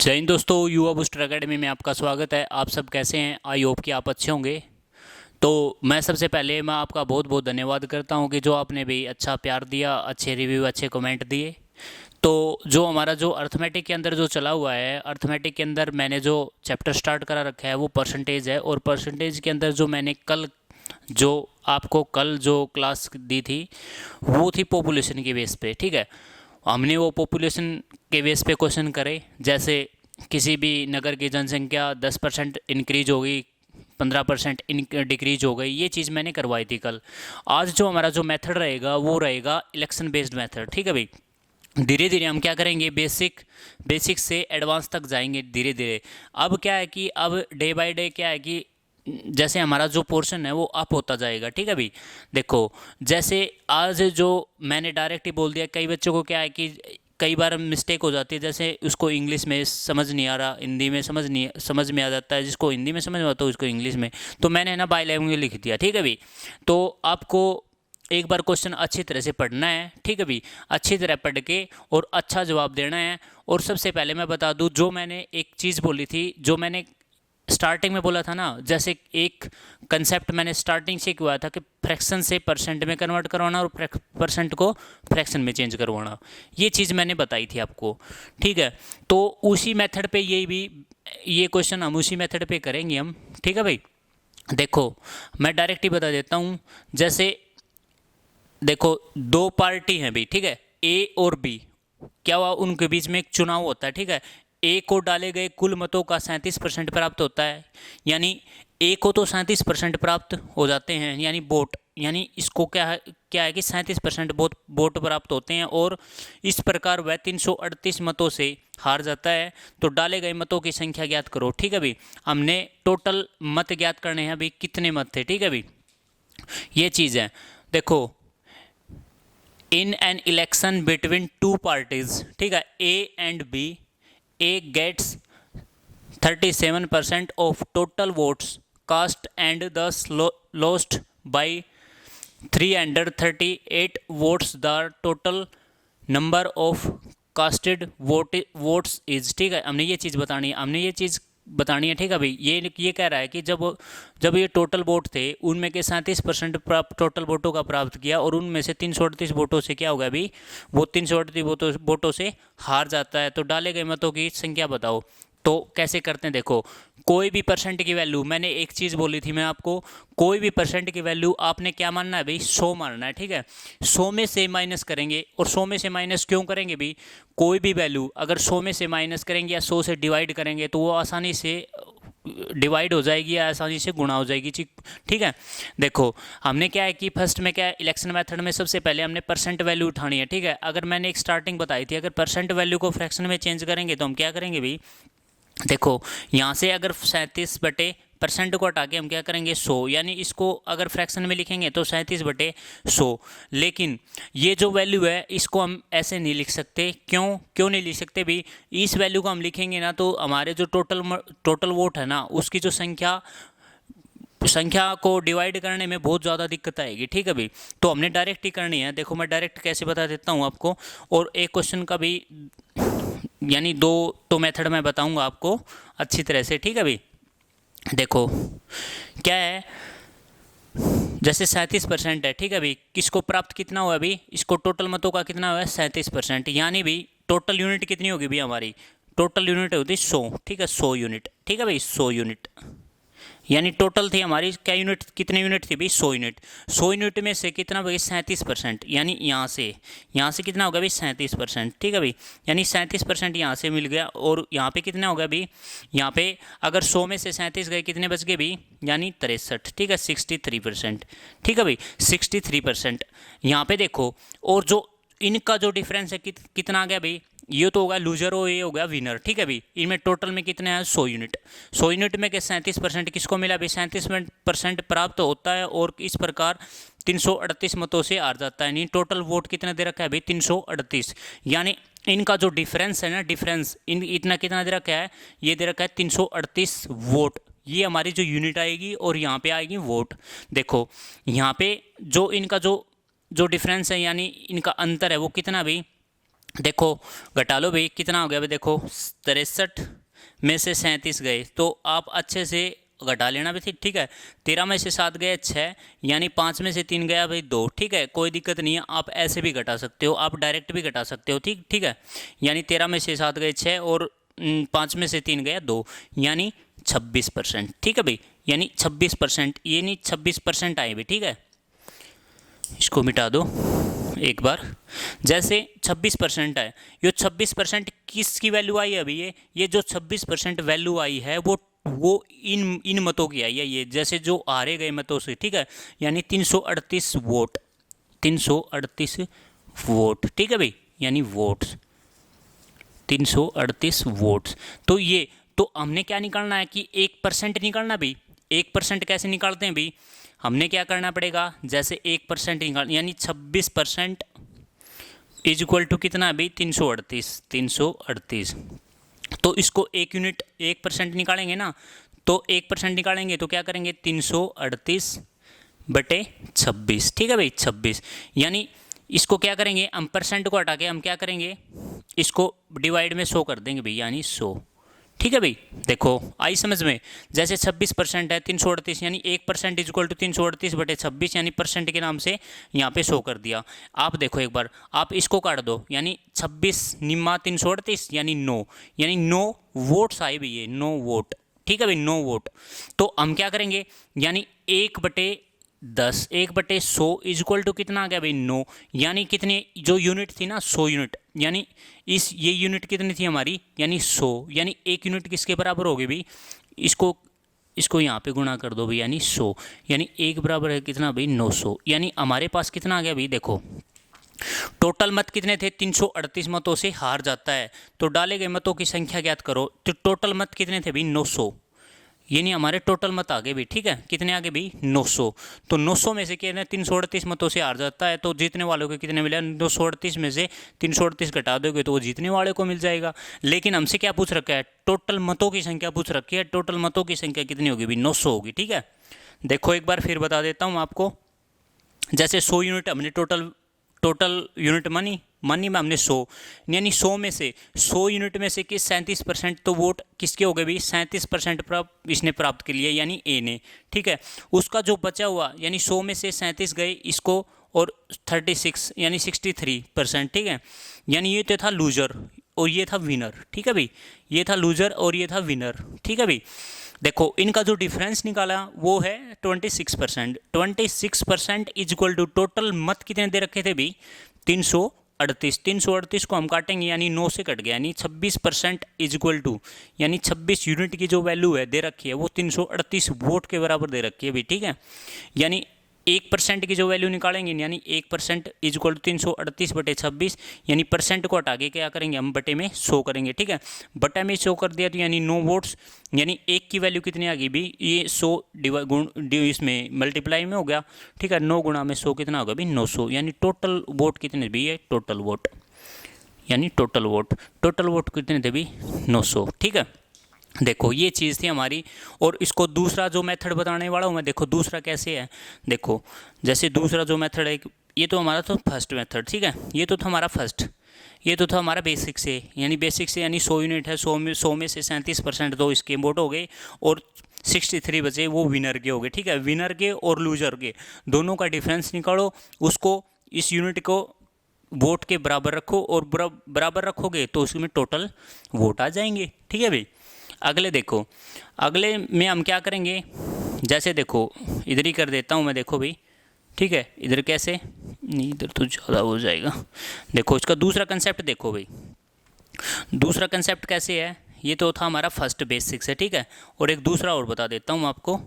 जय हिंद दोस्तों, युवा बूस्टर एकेडमी में आपका स्वागत है। आप सब कैसे हैं? आई होप कि आप अच्छे होंगे। तो मैं सबसे पहले आपका बहुत बहुत धन्यवाद करता हूं कि जो आपने भी अच्छा प्यार दिया, अच्छे रिव्यू, अच्छे कमेंट दिए। तो जो हमारा जो अर्थमेटिक के अंदर जो चला हुआ है, अर्थमेटिक के अंदर मैंने जो चैप्टर स्टार्ट करा रखा है वो परसेंटेज है। और परसेंटेज के अंदर जो मैंने जो आपको कल जो क्लास दी थी वो थी पॉपुलेशन के बेस पे। ठीक है, हमने वो पॉपुलेशन के बेस पे क्वेश्चन करे। जैसे किसी भी नगर की जनसंख्या 10% इंक्रीज हो गई, 15% डिक्रीज हो गई, ये चीज़ मैंने करवाई थी कल। आज जो हमारा जो मेथड रहेगा वो रहेगा इलेक्शन बेस्ड मेथड। ठीक है भाई, धीरे धीरे हम क्या करेंगे, बेसिक से एडवांस तक जाएंगे धीरे धीरे। अब क्या है कि अब डे बाय डे क्या है कि जैसे हमारा जो पोर्शन है वो अप होता जाएगा। ठीक है भाई, देखो जैसे आज जो मैंने डायरेक्ट ही बोल दिया, कई बच्चों को क्या है कि कई बार मिस्टेक हो जाती है। जैसे उसको इंग्लिश में समझ नहीं आ रहा, हिंदी में समझ में आ जाता है, जिसको हिंदी में समझ में आता है उसको इंग्लिश में। तो मैंने है ना बाय लैंग्वेज लिख दिया। ठीक है भाई, तो आपको एक बार क्वेश्चन अच्छी तरह से पढ़ना है। ठीक है भाई, अच्छी तरह पढ़ के और अच्छा जवाब देना है। और सबसे पहले मैं बता दूं, जो मैंने एक चीज़ बोली थी, जो मैंने स्टार्टिंग में बोला था ना, जैसे एक कंसेप्ट मैंने स्टार्टिंग से किया था कि फ्रैक्शन से परसेंट में कन्वर्ट करवाना और परसेंट को फ्रैक्शन में चेंज करवाना, ये चीज़ मैंने बताई थी आपको। ठीक है, तो उसी मेथड पे ये क्वेश्चन हम उसी मेथड पे करेंगे हम। ठीक है भाई, देखो मैं डायरेक्ट ही बता देता हूँ। जैसे देखो दो पार्टी हैं भाई, ठीक है, ए और बी। क्या हुआ, उनके बीच में एक चुनाव होता है। ठीक है, ए को डाले गए कुल मतों का 37% प्राप्त होता है, यानी ए को तो 37% प्राप्त हो जाते हैं, यानी वोट, यानी इसको क्या है कि 37% वोट प्राप्त होते हैं। और इस प्रकार वह 338 मतों से हार जाता है। तो डाले गए मतों की संख्या ज्ञात करो। ठीक है भाई, हमने टोटल मत ज्ञात करने हैं भाई, कितने मत थे। ठीक है भाई, ये चीज़ है। देखो, in an election between two parties, ठीक है, A and B, A gets 37% of total votes cast and this lost by 338 votes. The total number of casted votes is. ठीक है, हमने ये चीज़ बतानी है। ठीक है भाई, ये कह रहा है कि जब ये टोटल वोट थे, उनमें के 37% टोटल वोटों का प्राप्त किया, और उनमें से 338 वोटों से क्या होगा अभी, वो 338 वोटों से हार जाता है। तो डाले गए मतों की संख्या बताओ। तो कैसे करते हैं, देखो कोई भी परसेंट की वैल्यू, मैंने एक चीज़ बोली थी मैं आपको, कोई भी परसेंट की वैल्यू आपने क्या मानना है भाई, 100 मानना है। ठीक है, 100 में से माइनस करेंगे। और 100 में से माइनस क्यों करेंगे भाई, कोई भी वैल्यू अगर 100 में से माइनस करेंगे या 100 से डिवाइड करेंगे तो वो आसानी से डिवाइड हो जाएगी या आसानी से गुणा हो जाएगी। ठीक है, देखो हमने क्या है कि फर्स्ट में क्या है, इलेक्शन मेथड में सबसे पहले हमने परसेंट वैल्यू उठानी है। ठीक है, अगर मैंने एक स्टार्टिंग बताई थी, अगर परसेंट वैल्यू को फ्रैक्शन में चेंज करेंगे तो हम क्या करेंगे भाई, देखो यहाँ से अगर 37% को हटा के हम क्या करेंगे 100, यानी इसको अगर फ्रैक्शन में लिखेंगे तो 37/100। लेकिन ये जो वैल्यू है इसको हम ऐसे नहीं लिख सकते। क्यों नहीं लिख सकते भी, इस वैल्यू को हम लिखेंगे ना तो हमारे जो टोटल वोट है ना, उसकी जो संख्या को डिवाइड करने में बहुत ज़्यादा दिक्कत आएगी। ठीक है भाई, तो हमने डायरेक्ट ही करनी है। देखो मैं डायरेक्ट कैसे बता देता हूँ आपको, और एक क्वेश्चन का भी, यानी दो तो मेथड मैं बताऊंगा आपको अच्छी तरह से। ठीक है भाई, देखो क्या है, जैसे 37% है। ठीक है भाई, किसको प्राप्त कितना हुआ अभी, इसको टोटल मतों का कितना हुआ है 37%, यानी भी टोटल यूनिट कितनी होगी भी, हमारी टोटल यूनिट होती 100। ठीक है, 100 यूनिट। ठीक है भाई, 100 यूनिट, यानी टोटल थी हमारी क्या यूनिट, कितने यूनिट थी भाई, 100 यूनिट। 100 यूनिट में से कितना भाई 37%, यानी यहाँ से कितना होगा भाई 37%। ठीक है भाई, यानी 37% यहाँ से मिल गया। और यहाँ पे कितना होगा भाई, यहाँ पे अगर 100 में से 37 गए, कितने बच गए भाई, यानी 63। ठीक है, 63%। ठीक है भाई, 63% यहाँ पे देखो। और जो इनका जो डिफरेंस है कितना आ गया भाई, ये तो होगा लूजर और ये हो गया विनर। ठीक है भाई, इनमें टोटल में कितने हैं 100 यूनिट। 100 यूनिट में के 37% किसको मिला भाई, 37% प्राप्त होता है, और इस प्रकार 338 मतों से हार जाता है। यानी टोटल वोट कितना दे रखा है भाई 338, यानी इनका जो डिफरेंस है ना, डिफरेंस इतना कितना दे रखा है, ये दे रखा है 338 वोट। ये हमारी जो यूनिट आएगी, और यहाँ पे आएगी वोट। देखो यहाँ पे जो इनका जो डिफरेंस है, यानी इनका अंतर है, वो कितना भाई, देखो घटा लो भाई, कितना हो गया भाई, देखो 63 में से 37 गए तो आप अच्छे से घटा लेना भी, ठीक है। 13 में से 7 गए 6, यानी 5 में से 3 गया भाई 2, ठीक है। कोई दिक्कत नहीं है, आप ऐसे भी घटा सकते हो, आप डायरेक्ट भी घटा सकते हो, ठीक ठीक है। यानी 13 में से 7 गए 6 और 5 में से 3 गया 2, यानी 26%, ठीक है भाई। यानी 26%, ये नहीं 26% आए भी, ठीक है। इसको मिटा दो एक बार। जैसे 26% है, ये 26% किसकी वैल्यू आई है अभी? ये जो 26% वैल्यू आई है वो इन मतों की आई है, ये जैसे जो हारे गए मतों से, ठीक है। यानी 338 वोट, 338 वोट, ठीक है भाई। यानी वोट्स 338 वोट्स। तो ये तो हमने क्या निकालना है कि 1% निकालना भाई। 1% कैसे निकालते हैं भाई? हमने क्या करना पड़ेगा, जैसे 1% निकाल, यानी 26% इज इक्वल टू कितना है भाई? 338, 338। तो इसको 1 यूनिट 1% निकालेंगे ना, तो 1% निकालेंगे तो क्या करेंगे? 338/26, ठीक है भाई, 26। यानी इसको क्या करेंगे हम? परसेंट को हटा के हम क्या करेंगे? इसको डिवाइड में 100 कर देंगे भाई, यानी 100, ठीक है भाई। देखो आई समझ में? जैसे 26% है 338, यानी 1% इज इक्वल टू 338/26, यानी परसेंट के नाम से यहाँ पे 100 कर दिया। आप देखो एक बार, आप इसको काट दो, यानी 26 निम्मा 338, यानी 9, यानी 9 वोट्स आए भी, ये 9 वोट, ठीक है भाई, 9 वोट। तो हम क्या करेंगे? यानी 1/10, 1/100 इज इक्वल टू कितना आ गया भाई? 9। यानी कितने जो यूनिट थी ना, 100 यूनिट, यानी ये यूनिट कितनी थी हमारी? यानी 100, यानी 1 यूनिट किसके बराबर होगी भाई? इसको यहाँ पे गुणा कर दो भाई, यानी 100, यानी 1 बराबर है कितना भाई? 900। यानी हमारे पास कितना आ गया भाई? देखो टोटल मत कितने थे? 338 मतों से हार जाता है, तो डाले गए मतों की संख्या ज्ञात करो। तो टोटल मत कितने थे भाई? 900, यानी हमारे टोटल मत आ गए भी, ठीक है। कितने आ गए भी? 900। तो 900 में से कितने? 338 मतों से हार जाता है, तो जीतने वालों को कितने मिले? 238 में से 338 घटा दोगे तो वो जीतने वाले को मिल जाएगा। लेकिन हमसे क्या पूछ रखा है? टोटल मतों की संख्या पूछ रखी है। टोटल मतों की संख्या कितनी होगी भी? 900 होगी, ठीक है। देखो एक बार फिर बता देता हूँ आपको। जैसे 100 यूनिट हमने टोटल यूनिट मानी में हमने 100, यानी 100 में से 100 यूनिट में से किस 37% तो वोट किसके हो गए भी? 37% प्राप्त इसने प्राप्त कर लिया, यानी ए ने, ठीक है। उसका जो बचा हुआ, यानी 100 में से 37 गए इसको, और 36 यानी 63%, ठीक है। यानी ये तो था लूजर और ये था विनर, ठीक है भाई। ये था लूजर और ये था विनर, ठीक है भाई। देखो इनका जो डिफरेंस निकाला वो है 26%। 26% इज इक्वल टू टोटल मत कितने दे रखे थे भाई? 338। 338 को हम काटेंगे, यानी 9 से कट गया, यानी 26% इज इक्वल टू, यानी 26 यूनिट की जो वैल्यू है दे रखी है वो 338 वोट के बराबर दे रखी है भाई, ठीक है। यानी 1% की जो वैल्यू निकालेंगे, यानी 1% इज इक्वल टू 338/26, यानी परसेंट को हटा के क्या करेंगे हम? बटे में 100 करेंगे, ठीक है। बटे में 100 कर दिया तो यानी 9 वोट्स, यानी 1 की वैल्यू कितनी आ गई भी? ये 100 इसमें मल्टीप्लाई में हो गया, ठीक है। 9 गुणा में 100 कितना होगा भी? 900। यानी टोटल वोट कितने भी? ये टोटल वोट, यानी टोटल वोट कितने थे भी? 900, ठीक है। देखो ये चीज़ थी हमारी। और इसको दूसरा जो मेथड बताने वाला हूँ मैं, देखो दूसरा कैसे है। देखो जैसे दूसरा जो मेथड है, ये तो हमारा तो फर्स्ट मेथड, ठीक है। ये तो था हमारा फर्स्ट, ये तो था हमारा बेसिक से, यानी 100 यूनिट है, 100 में से 37% तो इसके वोट हो गए, और 63 बचे वो विनर के हो गए, ठीक है। विनर के और लूजर के दोनों का डिफरेंस निकालो, उसको इस यूनिट को वोट के बराबर रखो, और बराबर रखोगे तो उसमें टोटल वोट आ जाएंगे, ठीक है भाई। अगले देखो, अगले में हम क्या करेंगे? जैसे देखो इधर ही कर देता हूँ मैं, देखो भाई, ठीक है। इधर कैसे नहीं, इधर तो ज़्यादा हो जाएगा। देखो इसका दूसरा कंसेप्ट देखो भाई, दूसरा कंसेप्ट कैसे है? ये तो था हमारा फर्स्ट बेसिक से, ठीक है। और एक दूसरा और बता देता हूँ आपको।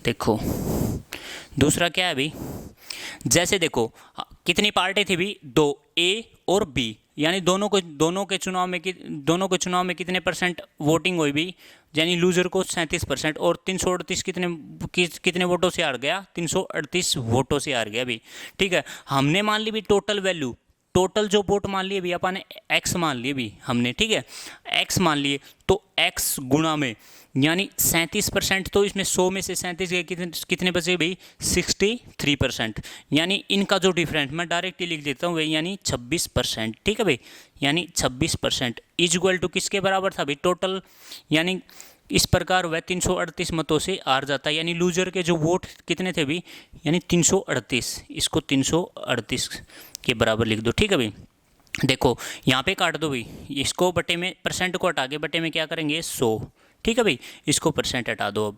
देखो दूसरा क्या है भाई? जैसे देखो कितनी पार्टी थी भी? 2, ए और बी, यानी दोनों के चुनाव में कितने परसेंट वोटिंग हुई भी? यानी लूजर को 37%, और 338 कितने वोटों से हार गया? 338 वोटों से हार गया भी, ठीक है। हमने मान ली भी टोटल वैल्यू टोटल जो वोट मान लिए भी अपन ने एक्स मान लिए भी हमने, ठीक है, एक्स मान लिए, तो एक्स गुणा में यानी 37%, तो इसमें 100 में से 37 गए, कितने बचे भाई 63%, यानी इनका जो डिफरेंस मैं डायरेक्ट ही लिख देता हूँ भाई, यानी 26%, ठीक है भाई, यानी 26% इज इक्वल टू किसके बराबर था भाई टोटल, यानी इस प्रकार वह 338 मतों से हार जाता है, यानी लूजर के जो वोट कितने थे भाई, यानी 338, इसको 338 के बराबर लिख दो, ठीक है भाई। देखो यहाँ पे काट दो भाई, इसको बटे में परसेंट को हटा के बटे में क्या करेंगे 100, ठीक है भाई, इसको परसेंट हटा दो, अब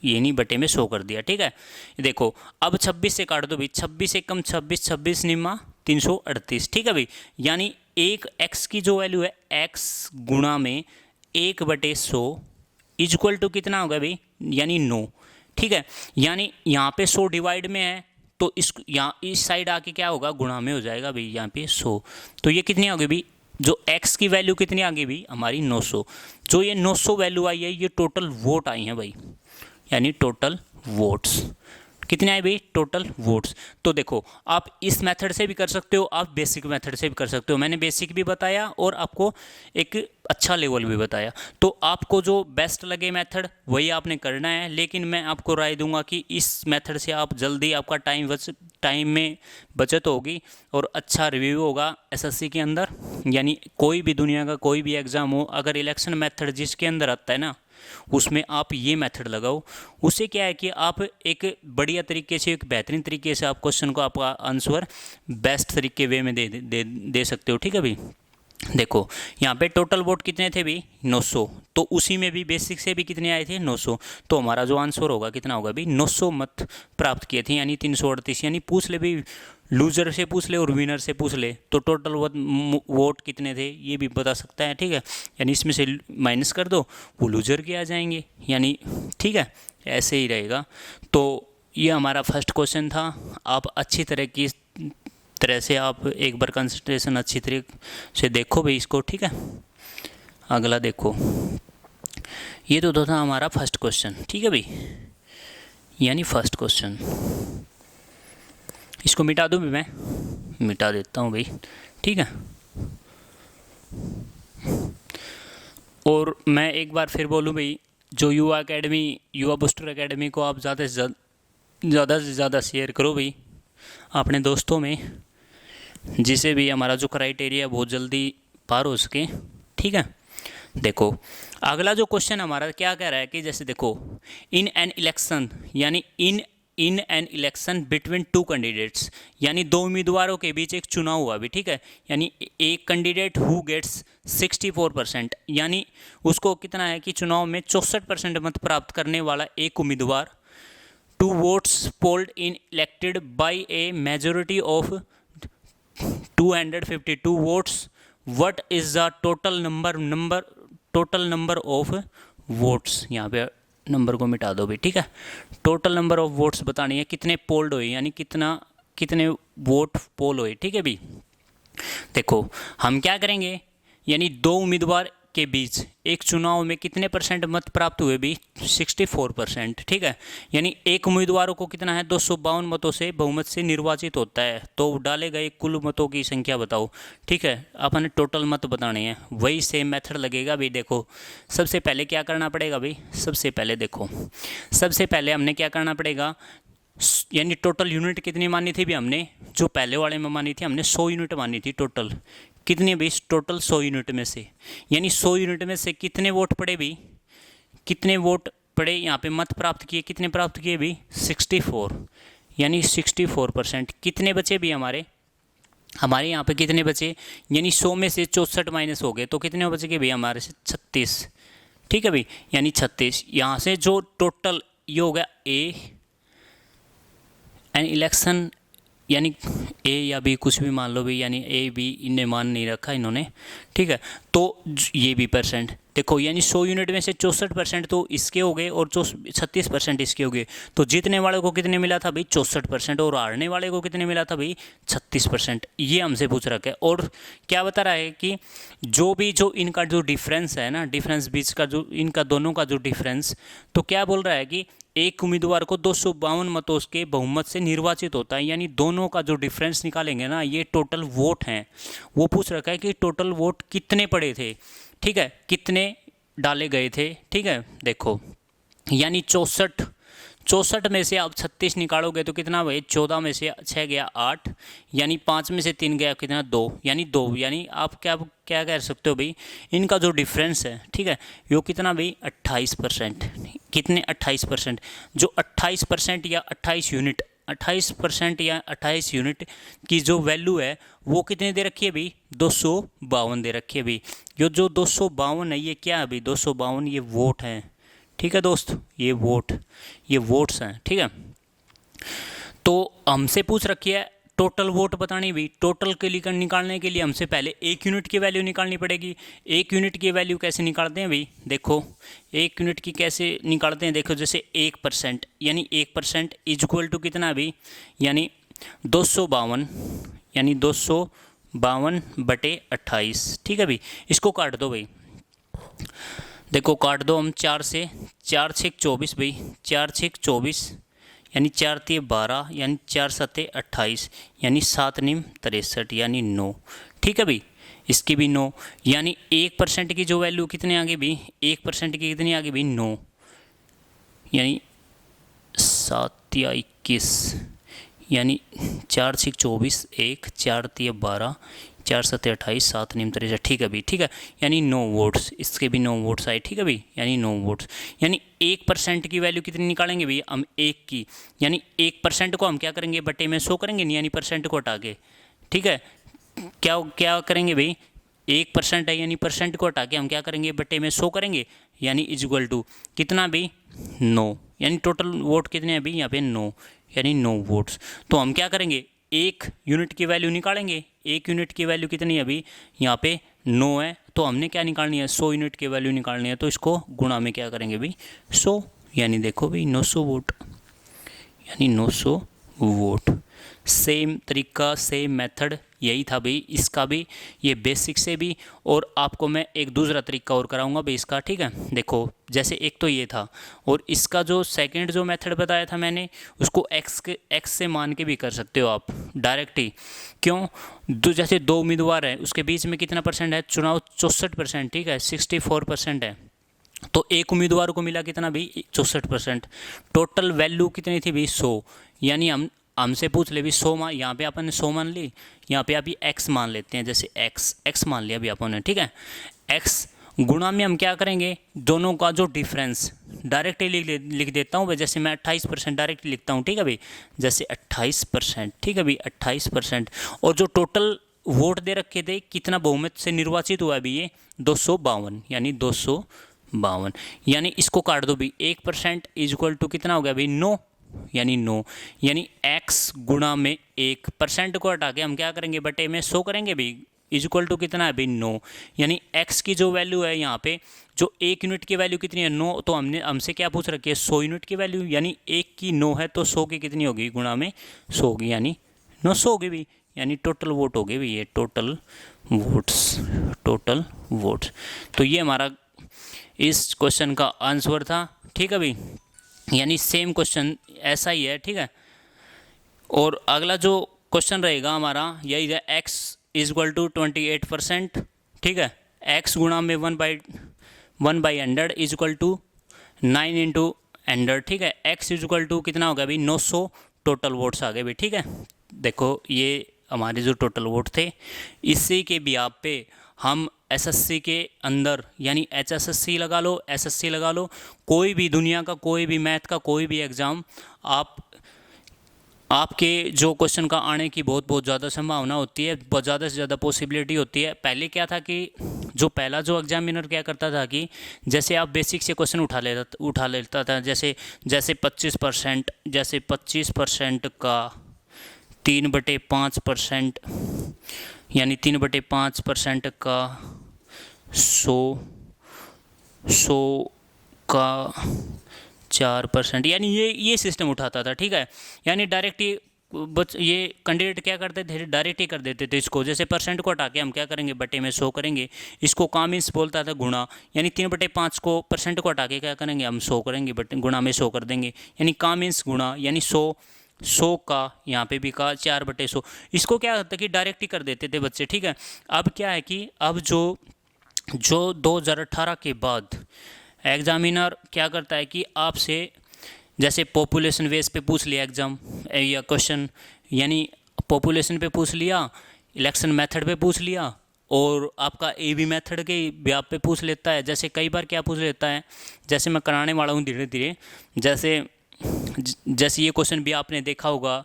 ये नहीं बटे में 100 कर दिया, ठीक है। देखो अब 26 से काट दो भाई, 26 से कम 26, 26 निम्मा 338, ठीक है भाई, यानी एक एक्स की जो वैल्यू है एक्स गुणा में 1/100 इज इक्वल टू कितना होगा भाई, यानी 9, ठीक है, यानी यहाँ पे 100 डिवाइड में है, तो इस यहाँ इस साइड आके क्या होगा गुणा में हो जाएगा भाई, यहाँ पे 100, तो ये कितनी आ गई भाई, जो x की वैल्यू कितनी आ गई भाई हमारी 900, जो ये 900 वैल्यू आई है ये टोटल वोट आई हैं भाई, यानी टोटल वोट्स कितने आए भाई, टोटल वोट्स। तो देखो आप इस मेथड से भी कर सकते हो, आप बेसिक मेथड से भी कर सकते हो, मैंने बेसिक भी बताया और आपको एक अच्छा लेवल भी बताया, तो आपको जो बेस्ट लगे मेथड वही आपने करना है, लेकिन मैं आपको राय दूंगा कि इस मेथड से आप जल्दी, आपका टाइम में बचत होगी और अच्छा रिव्यू होगा एसएससी के अंदर, यानी कोई भी दुनिया का कोई भी एग्ज़ाम हो, अगर इलेक्शन मेथड जिसके अंदर आता है ना उसमें आप ये मेथड लगाओ, उससे क्या है कि आप एक बढ़िया तरीके से, एक बेहतरीन तरीके से आप क्वेश्चन को, आपका आंसर बेस्ट तरीके वे में दे सकते हो, ठीक है भाई। देखो यहाँ पे टोटल वोट कितने थे भी 900, तो उसी में भी बेसिक से भी कितने आए थे 900, तो हमारा जो आंसर होगा कितना होगा भी 900 मत प्राप्त किए थे, यानी 338, यानी पूछ ले भी, लूजर से पूछ ले और विनर से पूछ ले तो टोटल वोट कितने थे ये भी बता सकता है, ठीक है, यानी इसमें से माइनस कर दो वो लूजर के आ जाएंगे, यानी ठीक है ऐसे ही रहेगा। तो ये हमारा फर्स्ट क्वेश्चन था, आप अच्छी तरह से आप एक बार कंसंट्रेशन अच्छी तरीके से देखो भाई इसको, ठीक है। अगला देखो, ये तो था हमारा फर्स्ट क्वेश्चन, ठीक है भाई, यानी फर्स्ट क्वेश्चन, इसको मिटा दूँ भी, मैं मिटा देता हूँ भाई, ठीक है। और मैं एक बार फिर बोलूँ भाई, जो युवा बूस्टर एकेडमी को आप ज़्यादा से ज़्यादा शेयर करो भाई अपने दोस्तों में, जिसे भी हमारा जो क्राइटेरिया बहुत जल्दी पार हो सके, ठीक है। देखो अगला जो क्वेश्चन हमारा क्या कह रहा है कि जैसे देखो, इन एन इलेक्शन, यानी इन an election between to candidates, यानी दो उम्मीदवारों के बीच एक चुनाव हुआ भी, ठीक है, यानी एक कैंडिडेट हु गेट्स 64%, यानी उसको कितना है कि चुनाव में 64% मत प्राप्त करने वाला एक उम्मीदवार, two votes polled in elected by a majority of 252 votes, what is the total number of votes, यहाँ पे नंबर को मिटा दो भी, ठीक है, टोटल नंबर ऑफ वोट्स बतानी है, कितने पोल्ड हुए, यानी कितने वोट पोल हुए, ठीक है भी। देखो हम क्या करेंगे, यानी दो उम्मीदवार के बीच एक चुनाव में कितने परसेंट मत प्राप्त हुए भी 64%, ठीक है, यानी एक उम्मीदवारों को कितना है 252 मतों से बहुमत से निर्वाचित होता है, तो डाले गए कुल मतों की संख्या बताओ, ठीक है, अपन टोटल मत बताने हैं, वही सेम मेथड लगेगा भाई। देखो सबसे पहले क्या करना पड़ेगा भाई, सबसे पहले हमने क्या करना पड़ेगा, यानी टोटल यूनिट कितनी मानी थी भी हमने, जो पहले वाले में मानी थी हमने 100 यूनिट मानी थी टोटल, कितने भी टोटल 100 यूनिट में से, यानी 100 यूनिट में से कितने वोट पड़े भी, कितने वोट पड़े यहाँ पे मत प्राप्त किए, कितने प्राप्त किए भी 64, यानी 64%, कितने बचे भी हमारे यहाँ पे कितने बचे, यानी 100 में से 64 माइनस हो गए तो कितने बचे गए भी हमारे से 36, ठीक है भाई, यानी 36, यहाँ से जो टोटल ये हो गया ए एन इलेक्शन, यानी ए या बी कुछ भी मान लो भी, यानी ए बी इन्हें मान नहीं रखा इन्होंने, ठीक है, तो ये भी परसेंट देखो, यानी 100 यूनिट में से 64% तो इसके हो गए और 36% इसके हो गए, तो जीतने वाले को कितने मिला था भाई 64% और हारने वाले को कितने मिला था भाई 36%, ये हमसे पूछ रखा है। और क्या बता रहा है कि जो इनका जो डिफरेंस है ना, डिफरेंस बीच का जो इनका दोनों का जो डिफरेंस, तो क्या बोल रहा है कि एक उम्मीदवार को 252 मतों के बहुमत से निर्वाचित होता है, यानी दोनों का जो डिफरेंस निकालेंगे ना, ये टोटल वोट हैं। वो पूछ रखा है कि टोटल वोट कितने पड़े थे, ठीक है, कितने डाले गए थे, ठीक है। देखो यानी 64 में से आप 36 निकालोगे तो कितना भाई, 14 में से 6 गया 8, यानी 5 में से 3 गया कितना 2, यानी 2, यानी आप क्या क्या कह सकते हो भाई, इनका जो डिफरेंस है, ठीक है, वो कितना भाई 28%। कितने 28%, जो 28% या 28 यूनिट 28% या 28 यूनिट की जो वैल्यू है वो कितने दे रखी है भाई, 252 दे रखी है भाई। ये जो 252 है ये क्या है भाई, 252 ये वोट हैं, ठीक है दोस्त, ये वोट्स हैं, ठीक है। तो हमसे पूछ रखी है टोटल वोट बतानी भी, टोटल के लिए निकालने के लिए हमसे पहले 1 यूनिट की वैल्यू निकालनी पड़ेगी। 1 यूनिट की वैल्यू कैसे निकालते हैं भाई, देखो 1 यूनिट की कैसे निकालते हैं, देखो जैसे 1%, यानी 1% इज इक्वल टू कितना भाई, यानी 252, यानी 252/28, ठीक है भाई। इसको काट दो भाई, देखो काट दो हम 4 से, 4 6 24 भाई, 4 6 24, यानी 4 3 12, यानी 4 7 28, यानी 7 9 63, यानी 9, ठीक है भाई। इसकी भी 9, यानी 1% की जो वैल्यू कितने आगे भी, 1% की कितनी आगे भी 9, यानी 7 या 21, यानी 4 6 24, 1 4 3 12, 4 7 28, 7 9 63, ठीक है भाई, ठीक है। यानी 9 वोट्स, इसके भी 9 वोट्स आए, ठीक है भाई, यानी 9 वोट्स। यानी 1% की वैल्यू कितनी निकालेंगे भाई हम, 1 की, यानी 1% को हम क्या करेंगे, बटे में 100 करेंगे, यानी परसेंट को हटा के, ठीक है। क्या क्या करेंगे भाई, 1% है यानी परसेंट को हटा के हम क्या करेंगे, बटे में 100 करेंगे, यानी इक्वल टू कितना भाई 9, यानी टोटल वोट कितने हैं भाई यहाँ पे 9, यानी 9 वोट्स। तो हम क्या करेंगे, 1 यूनिट की वैल्यू निकालेंगे। 1 यूनिट की वैल्यू कितनी है अभी, यहाँ पे 9 है, तो हमने क्या निकालनी है, 100 यूनिट की वैल्यू निकालनी है, तो इसको गुणा में क्या करेंगे भाई 100, यानी देखो भाई 900 वोट, यानी 900 वोट। सेम तरीका, सेम मेथड यही था भाई इसका भी, ये बेसिक से भी। और आपको मैं एक दूसरा तरीका और कराऊंगा भाई इसका, ठीक है। देखो जैसे एक तो ये था, और इसका जो सेकंड जो मेथड बताया था मैंने, उसको एक्स से मान के भी कर सकते हो आप डायरेक्ट ही। क्यों, जैसे 2 उम्मीदवार हैं, उसके बीच में कितना परसेंट है चुनाव, 64%, ठीक है, 64% है। तो एक उम्मीदवार को मिला कितना भी 64%। टोटल वैल्यू कितनी थी भी 100, यानी हमसे पूछ ले भी 100 मान, यहाँ पे अपन ने 100 मान ली, यहाँ पे अभी x मान लेते हैं, जैसे x मान लिया अभी अपन ने, ठीक है। x गुणा में हम क्या करेंगे, दोनों का जो डिफरेंस डायरेक्ट ही लिख देता हूँ भाई, जैसे मैं 28% डायरेक्ट लिखता हूँ, ठीक है भाई, जैसे 28%, ठीक है भाई 28%। और जो टोटल वोट दे रखे थे, कितना बहुमत से निर्वाचित हुआ अभी ये 252, यानी 252, यानी इसको काट दो भी, 1% इज इक्वल टू कितना हो गया भाई 9, यानी 9, यानी x गुणा में 1% को हटा के हम क्या करेंगे, बटे में 100 करेंगे भाई, इज इक्वल टू कितना है भाई 9, यानी x की जो वैल्यू है यहाँ पे, जो 1 यूनिट की वैल्यू कितनी है 9, तो हमसे क्या पूछ रखी है 100 यूनिट की वैल्यू, यानी 1 की 9 है तो 100 की कितनी होगी, गुणा में 100 होगी, यानी 900 होगी भाई, यानी टोटल वोट हो गए भाई, ये टोटल वोट्स। तो ये हमारा इस क्वेश्चन का आंसर था, ठीक है भाई, यानी सेम क्वेश्चन ऐसा ही है, ठीक है। और अगला जो क्वेश्चन रहेगा हमारा यही है, x इज इक्वल टू 28%, ठीक है, x गुणा में 1/100 इज इक्वल टू 9 इंटू 100, ठीक है। x इज इक्वल टू कितना हो गया भाई 900, टोटल वोट्स आ गए भाई, ठीक है। देखो ये हमारे जो टोटल वोट थे, इसी के बिहाफ पे हम एसएससी के अंदर, यानी एचएसएससी लगा लो, एसएससी लगा लो, कोई भी दुनिया का कोई भी मैथ का कोई भी एग्ज़ाम, आपके जो क्वेश्चन का आने की बहुत ज़्यादा संभावना होती है, बहुत ज़्यादा से ज़्यादा पॉसिबिलिटी होती है। पहले क्या था कि जो पहला जो एग्जामिनर क्या करता था कि जैसे आप बेसिक से क्वेश्चन उठा लेता था, जैसे 25%, जैसे 25% का 3/5%, यानी 3/5% का 100 का 4%, यानी ये सिस्टम उठाता था, ठीक है। यानी डायरेक्ट ही ये कैंडिडेट क्या करते थे, डायरेक्ट ही कर देते थे इसको। जैसे परसेंट को हटा के हम क्या करेंगे, बटे में 100 करेंगे। इसको का मीन्स बोलता था गुणा, यानी 3/5 को परसेंट को हटा के क्या करेंगे हम 100 करेंगे, बटे गुणा में 100 कर देंगे। यानी का मीन्स गुणा, यानी 100 का, यहाँ पे भी का 4/100। इसको क्या होता है कि डायरेक्ट ही कर देते थे बच्चे, ठीक है। अब क्या है कि अब जो 2018 के बाद एग्जामिनर क्या करता है कि आपसे जैसे पॉपुलेशन बेस पे पूछ लिया एग्ज़ाम या क्वेश्चन, यानी पॉपुलेशन पे पूछ लिया, इलेक्शन मेथड पे पूछ लिया, और आपका एबी मेथड के भी आप पे पूछ लेता है। जैसे कई बार क्या पूछ लेता है, जैसे मैं कराने वाला हूँ धीरे धीरे, जैसे ये क्वेश्चन भी आपने देखा होगा,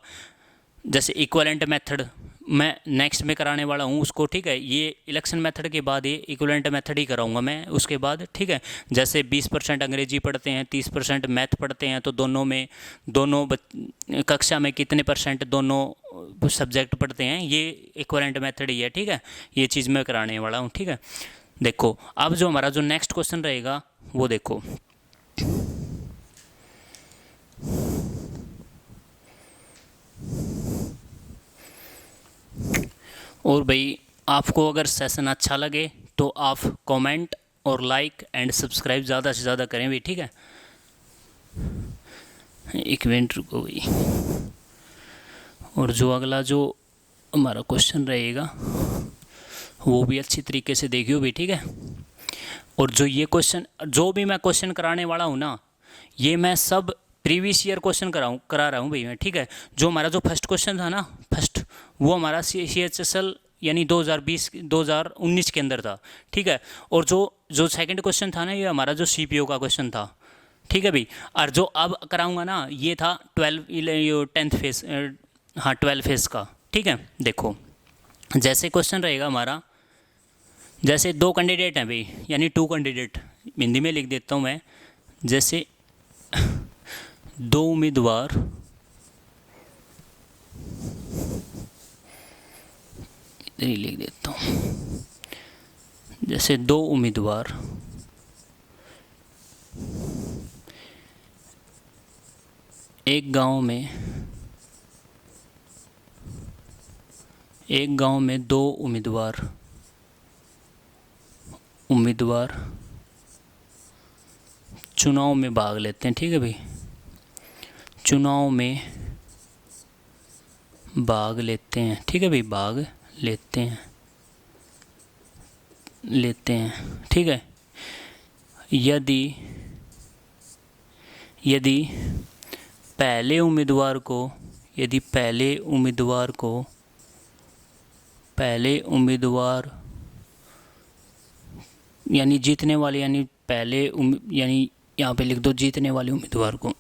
जैसे इक्विवेलेंट मेथड मैं नेक्स्ट में कराने वाला हूँ उसको, ठीक है। ये इलेक्शन मेथड के बाद ये इक्विवेलेंट मेथड ही कराऊंगा मैं उसके बाद, ठीक है। जैसे 20% अंग्रेजी पढ़ते हैं, 30% मैथ पढ़ते हैं, तो दोनों कक्षा में कितने परसेंट दोनों सब्जेक्ट पढ़ते हैं, ये इक्विवेलेंट मेथड ही है, ठीक है। ये चीज़ मैं कराने वाला हूँ, ठीक है। देखो अब जो हमारा जो नेक्स्ट क्वेश्चन रहेगा वो देखो, और भाई आपको अगर सेशन अच्छा लगे तो आप कमेंट और लाइक एंड सब्सक्राइब ज़्यादा से ज़्यादा करें भाई, ठीक है। एक मिनट रुको भाई। और जो अगला जो हमारा क्वेश्चन रहेगा वो भी अच्छी तरीके से देखियो भाई, ठीक है। और जो ये क्वेश्चन, जो भी मैं क्वेश्चन कराने वाला हूँ ना, ये मैं सब प्रीवियस ईयर क्वेश्चन करा रहा हूँ भाई मैं, ठीक है। जो हमारा जो फर्स्ट क्वेश्चन था ना, वो हमारा CHSL यानी 2019 के अंदर था, ठीक है। और जो सेकंड क्वेश्चन था ना, ये हमारा जो CPO का क्वेश्चन था, ठीक है भाई। और जो अब कराऊंगा ना, ये था 10th फेज, हाँ 12 फेज का, ठीक है। देखो जैसे क्वेश्चन रहेगा हमारा, जैसे 2 कैंडिडेट हैं भाई, यानी 2 कैंडिडेट, हिंदी में लिख देता हूँ मैं। जैसे 2 उम्मीदवार इधर ही लिख देता हूँ। जैसे 2 उम्मीदवार एक गांव में 2 उम्मीदवार चुनाव में भाग लेते हैं, ठीक है भाई। चुनाव में भाग लेते हैं, ठीक है भाई, भाग लेते हैं, ठीक है। यदि पहले उम्मीदवार यानी जीतने वाले, यानी यानी यहाँ पे लिख दो जीतने वाले उम्मीदवार को,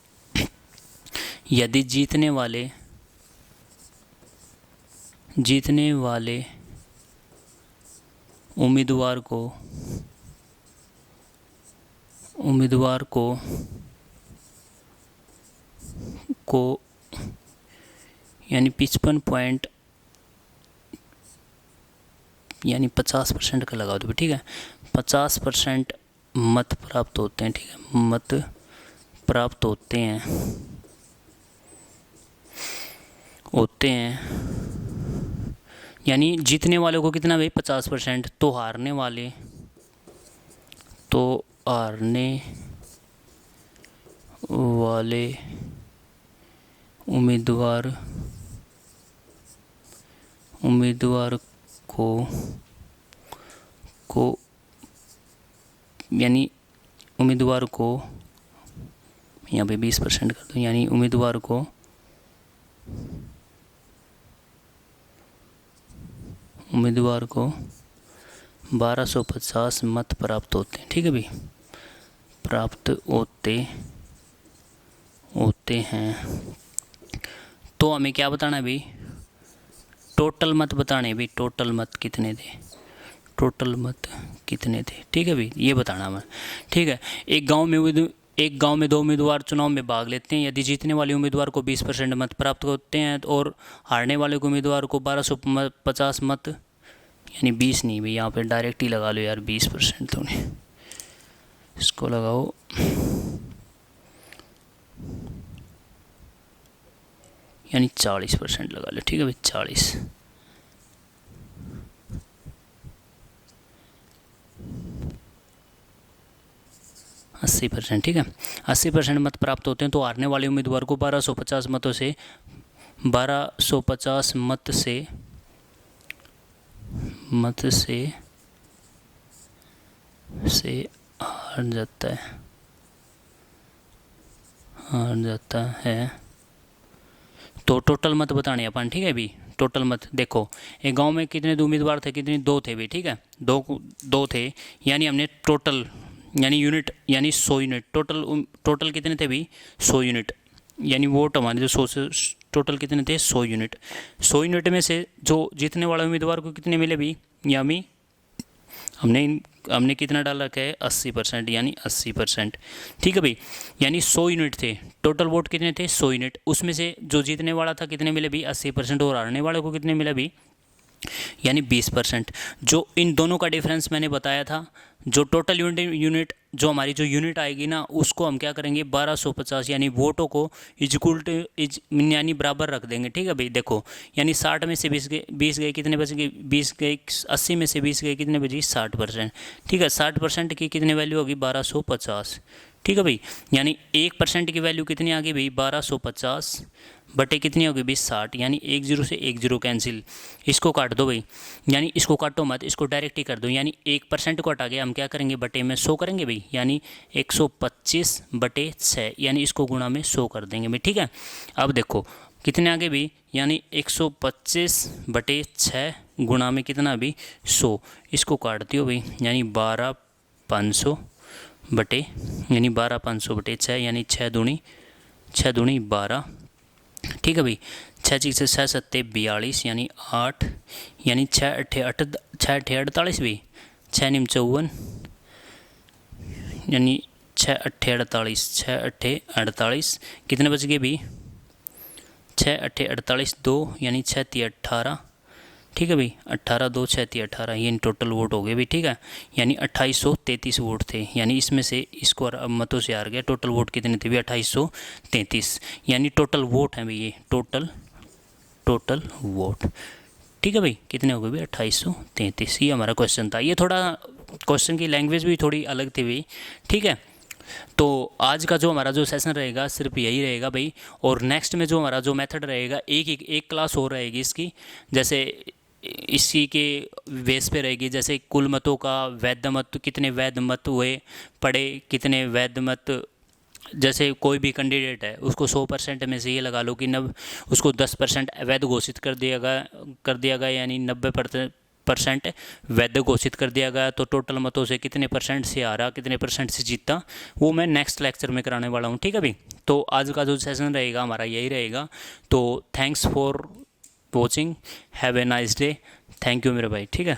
यदि जीतने वाले उम्मीदवार को यानी 55 पॉइंट यानी 50% का लगा दो, ठीक है। 50% मत प्राप्त होते हैं, ठीक है, मत प्राप्त होते हैं, यानी जीतने वालों को कितना भाई 50%, तो हारने वाले उम्मीदवार को यानी उम्मीदवार को यहाँ पे 20% कर दो, यानी उम्मीदवार को 1250 मत प्राप्त होते हैं, ठीक है भाई, प्राप्त होते हैं। तो हमें क्या बताना है भाई, टोटल मत बताने हैं भाई, टोटल मत कितने थे, ठीक है भाई, ये बताना है, ठीक है। एक गांव में 2 उम्मीदवार चुनाव में भाग लेते हैं। यदि जीतने वाले उम्मीदवार को 20% मत प्राप्त होते हैं और हारने वाले उम्मीदवार को 1250 मत, यानी 20 नहीं भाई, यहाँ पे डायरेक्ट ही लगा लो यार 20% तो नहीं, इसको लगाओ यानी 40% लगा ले। ठीक है भाई, 40, 80%। ठीक है, 80% मत प्राप्त होते हैं तो हारने वाले उम्मीदवार को 1250 मतों से 1250 मत से हार जाता है। तो टोटल मत बताने अपन। ठीक है भी, टोटल मत देखो, एक गांव में कितने उम्मीदवार थे, कितने, 2 थे भी। ठीक है, दो थे, यानी हमने टोटल यानी यूनिट यानी 100 यूनिट टोटल कितने थे भी, 100 यूनिट, यानी वोट हमारे जो 100 से टोटल कितने थे, 100 यूनिट। 100 यूनिट में से जो जीतने वाले उम्मीदवार को कितने मिले भी, यानी हमने कितना डाल रखा है, 80%, यानी 80%। ठीक है भाई, यानी 100 यूनिट थे, टोटल वोट कितने थे, 100 यूनिट, उसमें से जो जीतने वाला था कितने मिले भी, 80%, और हारने वाले को कितने मिले भी, यानी 20%। जो इन दोनों का डिफरेंस मैंने बताया था, जो टोटल यूनिट जो हमारी जो यूनिट आएगी ना, उसको हम क्या करेंगे, 1250 यानी वोटों को इक्वल टू यानी बराबर रख देंगे। ठीक है भाई, देखो, यानी 60 में से 20 गए कितने बच गए, 20 गए, 80 में से 20 गए कितने बची, 60%। ठीक है, 60% की कितनी वैल्यू होगी, 1250। ठीक है भाई, यानी 1% की वैल्यू कितनी आ गई भाई, 1250 बटे कितनी होगी भाई, 60, यानी 1 0 से 1 0 कैंसिल। इसको काट दो भाई, यानी इसको काटो मत, इसको डायरेक्ट ही कर दो, यानी 1% को हटा के हम क्या करेंगे, बटे में 100 करेंगे भाई, यानी 125 बटे 6, यानी इसको गुणा में 100 कर देंगे भाई। ठीक है, अब देखो कितने आगे भी, यानी 125 बटे 6 गुणा में कितना भी, 100, इसको काट दियो भाई, यानी 12,500 बटे, यानी 12,500 बटे 6, यानी 6 दूनी 12। ठीक है भाई, 6 चीज से 6 सत्ते 42, यानी 8, यानी 6 अट्ठे 48 भी, 6 निम 54, यानी 6 अट्ठे 48, 6 अट्ठे 48, कितने बच गए भी, 6 अट्ठे 48, 2, यानी 6 3 18। ठीक है भाई, 18 2 6 3 18, ये टोटल वोट हो गए भी। ठीक है, यानी 2833 वोट थे, यानी इसमें से इसको अब मतों से हार गया। टोटल वोट कितने थे भी, 2833, यानी टोटल वोट है भाई, ये टोटल वोट। ठीक है भाई, कितने हो गए भाई, 2833। ये हमारा क्वेश्चन था। ये थोड़ा क्वेश्चन की लैंग्वेज भी थोड़ी अलग थी भाई। ठीक है, तो आज का जो हमारा जो सेशन रहेगा सिर्फ यही रहेगा भाई, और नेक्स्ट में जो हमारा जो मेथड रहेगा, एक क्लास और रहेगी इसकी, जैसे इसी के बेस पे रहेगी, जैसे कुल मतों का वैध मत, कितने वैध मत हुए पड़े, कितने वैध मत, जैसे कोई भी कैंडिडेट है उसको 100% में से ये लगा लो कि उसको 10% अवैध घोषित कर दिया गया, यानी 90% वैध घोषित कर दिया गया, तो टोटल मतों से कितने परसेंट से हारा, कितने परसेंट से जीता, वो मैं नेक्स्ट लेक्चर में कराने वाला हूँ। ठीक है भाई, तो आज का जो सेशन रहेगा हमारा यही रहेगा। तो thanks for watching, have a nice day, thank you मेरे भाई। ठीक है।